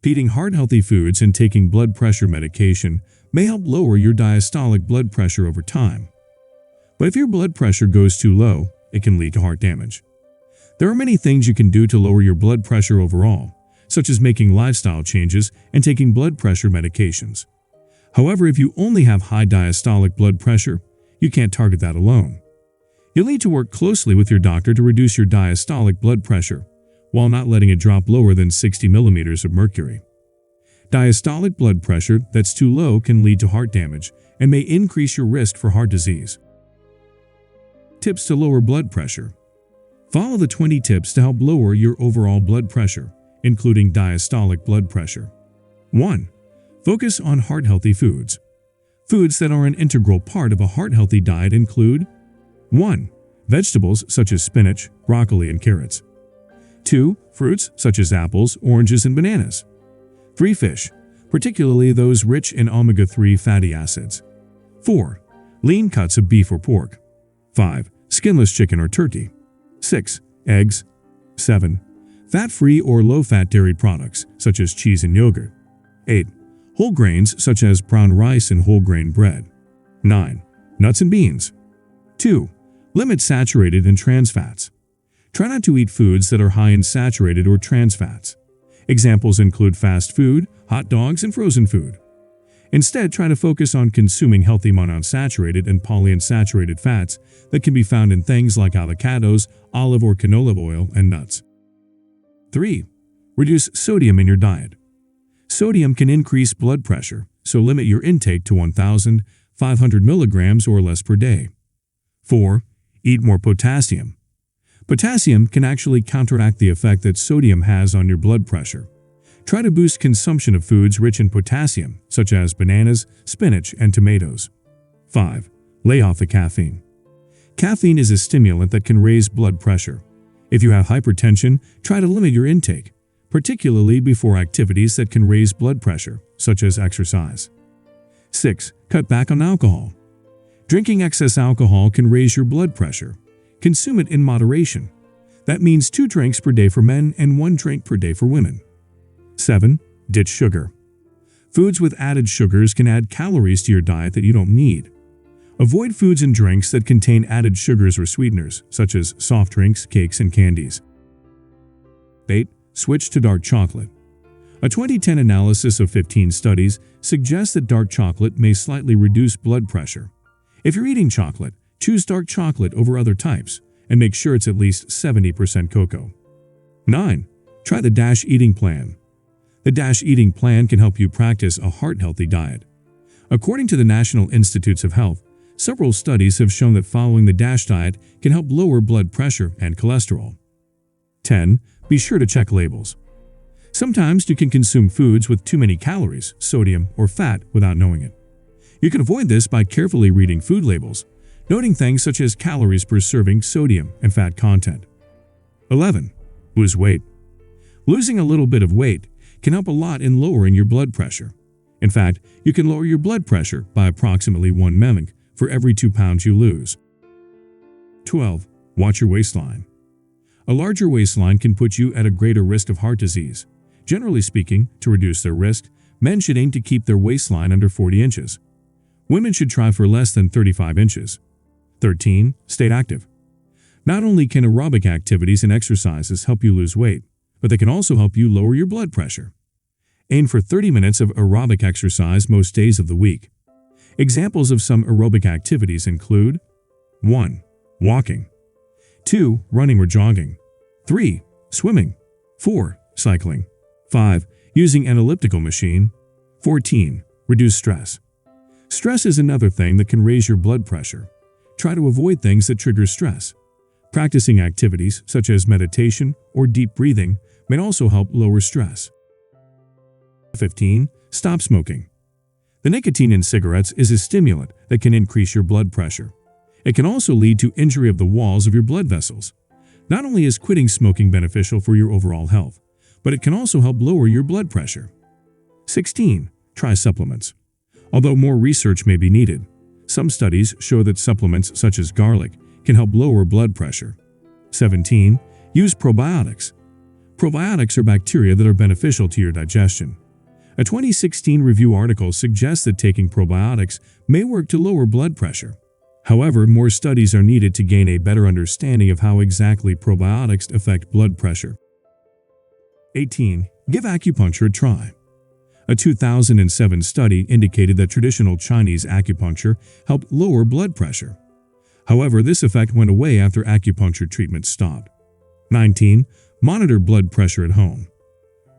Eating heart-healthy foods and taking blood pressure medication may help lower your diastolic blood pressure over time. But if your blood pressure goes too low, it can lead to heart damage. There are many things you can do to lower your blood pressure overall, such as making lifestyle changes and taking blood pressure medications. However, if you only have high diastolic blood pressure, you can't target that alone. You'll need to work closely with your doctor to reduce your diastolic blood pressure, while not letting it drop lower than 60 millimeters of mercury. Diastolic blood pressure that's too low can lead to heart damage and may increase your risk for heart disease. Tips to lower blood pressure. Follow the 20 tips to help lower your overall blood pressure, including diastolic blood pressure. 1. Focus on heart-healthy foods. Foods that are an integral part of a heart-healthy diet include 1. Vegetables such as spinach, broccoli, and carrots. 2. Fruits such as apples, oranges, and bananas. 3. Fish, particularly those rich in omega-3 fatty acids. 4. Lean cuts of beef or pork. 5. Skinless chicken or turkey. 6. Eggs. 7. Fat-free or low-fat dairy products such as cheese and yogurt. 8. Whole grains such as brown rice and whole grain bread. 9. Nuts and beans. 2. Limit saturated and trans fats. Try not to eat foods that are high in saturated or trans fats. Examples include fast food, hot dogs, and frozen food. Instead, try to focus on consuming healthy monounsaturated and polyunsaturated fats that can be found in things like avocados, olive or canola oil, and nuts. 3. Reduce sodium in your diet. Sodium can increase blood pressure, so limit your intake to 1,500 milligrams or less per day. 4. Eat more potassium. Potassium can actually counteract the effect that sodium has on your blood pressure. Try to boost consumption of foods rich in potassium, such as bananas, spinach, and tomatoes. 5. Lay off the caffeine. Caffeine is a stimulant that can raise blood pressure. If you have hypertension, try to limit your intake, particularly before activities that can raise blood pressure, such as exercise. 6. Cut back on alcohol. Drinking excess alcohol can raise your blood pressure. Consume it in moderation. That means 2 drinks per day for men and 1 drink per day for women. 7. Ditch sugar. Foods with added sugars can add calories to your diet that you don't need. Avoid foods and drinks that contain added sugars or sweeteners, such as soft drinks, cakes, and candies. 8. Switch to dark chocolate. A 2010 analysis of 15 studies suggests that dark chocolate may slightly reduce blood pressure. If you're eating chocolate, choose dark chocolate over other types, and make sure it's at least 70% cocoa. 9. Try the DASH eating plan. The DASH eating plan can help you practice a heart-healthy diet. According to the National Institutes of Health, several studies have shown that following the DASH diet can help lower blood pressure and cholesterol. 10. Be sure to check labels. Sometimes you can consume foods with too many calories, sodium, or fat without knowing it. You can avoid this by carefully reading food labels, noting things such as calories per serving, sodium, and fat content. 11. Lose weight. Losing a little bit of weight can help a lot in lowering your blood pressure. In fact, you can lower your blood pressure by approximately 1 mmHg for every 2 pounds you lose. 12. Watch your waistline. A larger waistline can put you at a greater risk of heart disease. Generally speaking, to reduce their risk, men should aim to keep their waistline under 40 inches. Women should try for less than 35 inches. 13. Stay active. Not only can aerobic activities and exercises help you lose weight, but they can also help you lower your blood pressure. Aim for 30 minutes of aerobic exercise most days of the week. Examples of some aerobic activities include 1. Walking. 2. Running or jogging. 3. Swimming. 4. Cycling. 5. Using an elliptical machine. 14. Reduce stress. Stress is another thing that can raise your blood pressure. Try to avoid things that trigger stress. Practicing activities such as meditation or deep breathing may also help lower stress. 15. Stop smoking. The nicotine in cigarettes is a stimulant that can increase your blood pressure. It can also lead to injury of the walls of your blood vessels. Not only is quitting smoking beneficial for your overall health, but it can also help lower your blood pressure. 16. Try supplements. Although more research may be needed, some studies show that supplements such as garlic can help lower blood pressure. 17. Use probiotics. Probiotics are bacteria that are beneficial to your digestion. A 2016 review article suggests that taking probiotics may work to lower blood pressure. However, more studies are needed to gain a better understanding of how exactly probiotics affect blood pressure. 18. Give acupuncture a try. A 2007 study indicated that traditional Chinese acupuncture helped lower blood pressure. However, this effect went away after acupuncture treatment stopped. 19. Monitor blood pressure at home.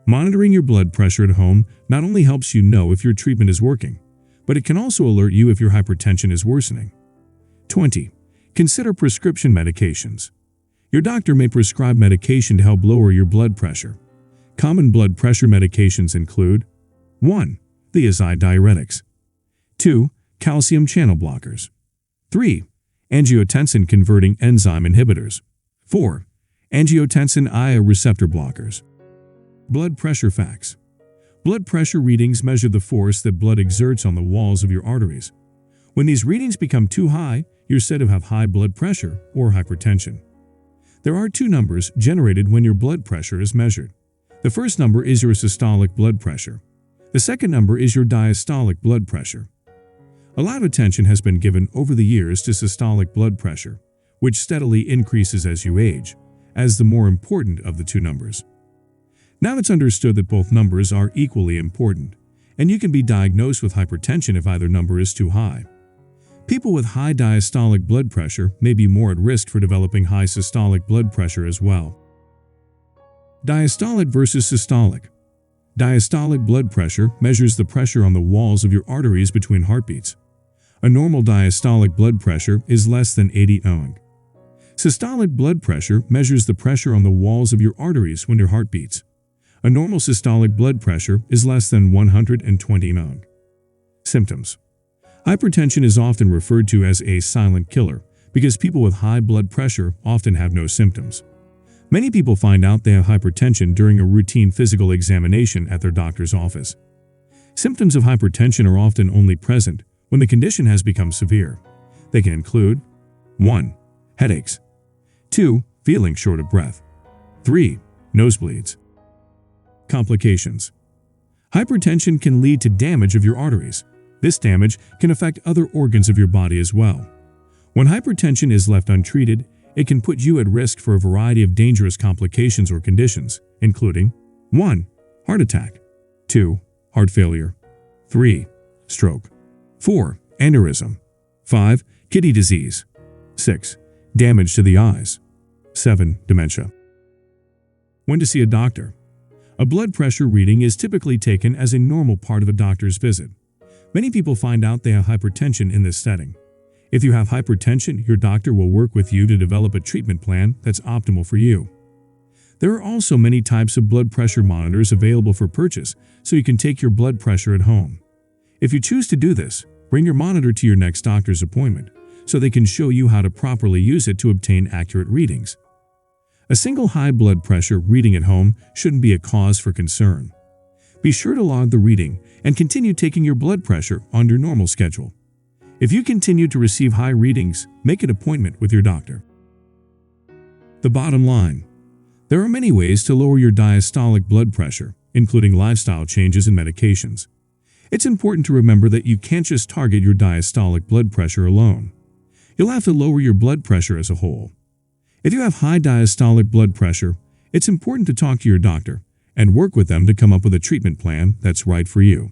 Monitoring your blood pressure at home not only helps you know if your treatment is working, but it can also alert you if your hypertension is worsening. 20. Consider prescription medications. Your doctor may prescribe medication to help lower your blood pressure. Common blood pressure medications include 1. Thiazide diuretics. 2. Calcium channel blockers. 3. Angiotensin-converting enzyme inhibitors. 4. Angiotensin IA receptor blockers. Blood pressure facts. Blood pressure readings measure the force that blood exerts on the walls of your arteries. When these readings become too high, you're said to have high blood pressure or hypertension. There are two numbers generated when your blood pressure is measured. The first number is your systolic blood pressure. The second number is your diastolic blood pressure. A lot of attention has been given over the years to systolic blood pressure, which steadily increases as you age, as the more important of the two numbers. Now it's understood that both numbers are equally important, and you can be diagnosed with hypertension if either number is too high. People with high diastolic blood pressure may be more at risk for developing high systolic blood pressure as well. Diastolic versus systolic. Diastolic blood pressure measures the pressure on the walls of your arteries between heartbeats. A normal diastolic blood pressure is less than 80 mmHg. Systolic blood pressure measures the pressure on the walls of your arteries when your heart beats. A normal systolic blood pressure is less than 120 mmHg. Symptoms. Hypertension is often referred to as a silent killer because people with high blood pressure often have no symptoms. Many people find out they have hypertension during a routine physical examination at their doctor's office. Symptoms of hypertension are often only present when the condition has become severe. They can include 1. Headaches. 2. Feeling short of breath. 3. Nosebleeds. Complications. Hypertension can lead to damage of your arteries. This damage can affect other organs of your body as well. When hypertension is left untreated, it can put you at risk for a variety of dangerous complications or conditions, including 1. Heart attack. 2. Heart failure. 3. Stroke. 4. Aneurysm. 5. Kidney disease. 6. Damage to the eyes. 7. Dementia. When to see a doctor. A blood pressure reading is typically taken as a normal part of a doctor's visit. Many people find out they have hypertension in this setting. If you have hypertension, your doctor will work with you to develop a treatment plan that's optimal for you. There are also many types of blood pressure monitors available for purchase, so you can take your blood pressure at home. If you choose to do this, bring your monitor to your next doctor's appointment, so they can show you how to properly use it to obtain accurate readings. A single high blood pressure reading at home shouldn't be a cause for concern. Be sure to log the reading and continue taking your blood pressure on your normal schedule. If you continue to receive high readings, make an appointment with your doctor. The bottom line. There are many ways to lower your diastolic blood pressure, including lifestyle changes and medications. It's important to remember that you can't just target your diastolic blood pressure alone. You'll have to lower your blood pressure as a whole. If you have high diastolic blood pressure, it's important to talk to your doctor and work with them to come up with a treatment plan that's right for you.